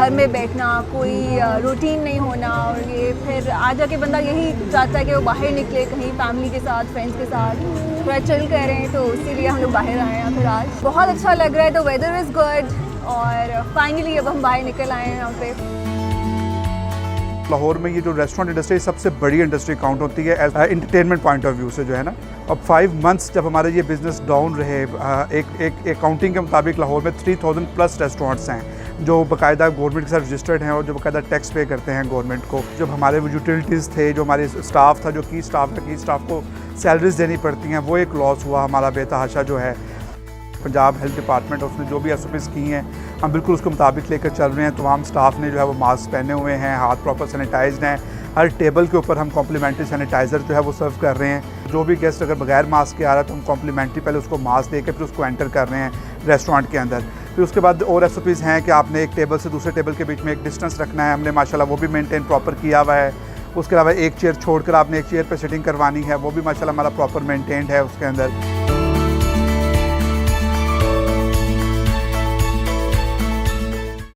घर में बैठना, कोई रूटीन नहीं होना, और ये फिर आ जाके बंदा यही चाहता है कि वो बाहर निकले कहीं फैमिली के साथ, फ्रेंड्स के साथ थोड़ा चिल करें, तो इसीलिए हम लोग बाहर आए हैं। फिर आज बहुत अच्छा लग रहा है, तो वेदर इज़ गुड और फाइनली अब हम बाहर निकल आए हैं यहाँ पे। लाहौर में ये जो रेस्टोरेंट इंडस्ट्री सबसे बड़ी इंडस्ट्री काउंट होती है एंटरटेनमेंट पॉइंट ऑफ व्यू से, जो है ना। अब 5 मंथ्स जब हमारे ये बिज़नेस डाउन रहे, एक अकाउंटिंग के मुताबिक लाहौर में 3000 प्लस रेस्टोरेंट्स हैं जो बाकायदा गवर्नमेंट के साथ रजिस्टर्ड हैं और जो बाकायदा टैक्स पे करते हैं गवर्नमेंट को। जब हमारे यूटिलिटीज़ थे, जो हमारे स्टाफ था, जो की स्टाफ को सैलरीज देनी पड़ती हैं, वो एक लॉस हुआ हमारा बेतहाशा जो है। पंजाब हेल्थ डिपार्टमेंट उसने जो भी SOPs की हैं, हम बिल्कुल उसके मुताबिक लेकर चल रहे हैं। तमाम स्टाफ ने जो है वो मास्क पहने हुए हैं, हाथ प्रॉपर सैनिटाइज्ड हैं। हर टेबल के ऊपर हम कॉम्प्लीमेंट्री सैनिटाइज़र जो है वो सर्व कर रहे हैं। जो भी गेस्ट अगर बगैर मास्क के आ रहा है तो हम कॉम्प्लीमेंट्री पहले उसको मास्क दे के फिर उसको एंटर कर रहे हैं रेस्टोरेंट के अंदर। फिर उसके बाद और SOPs हैं कि आपने एक टेबल से दूसरे टेबल के बीच में एक डिस्टेंस रखना है, हमने माशाल्लाह वो भी मेंटेन प्रॉपर किया हुआ है। उसके अलावा एक चेयर छोड़कर आपने एक चेयर पर सिटिंग करवानी है, वो भी माशाल्लाह हमारा प्रॉपर मेंटेन्ड है उसके अंदर।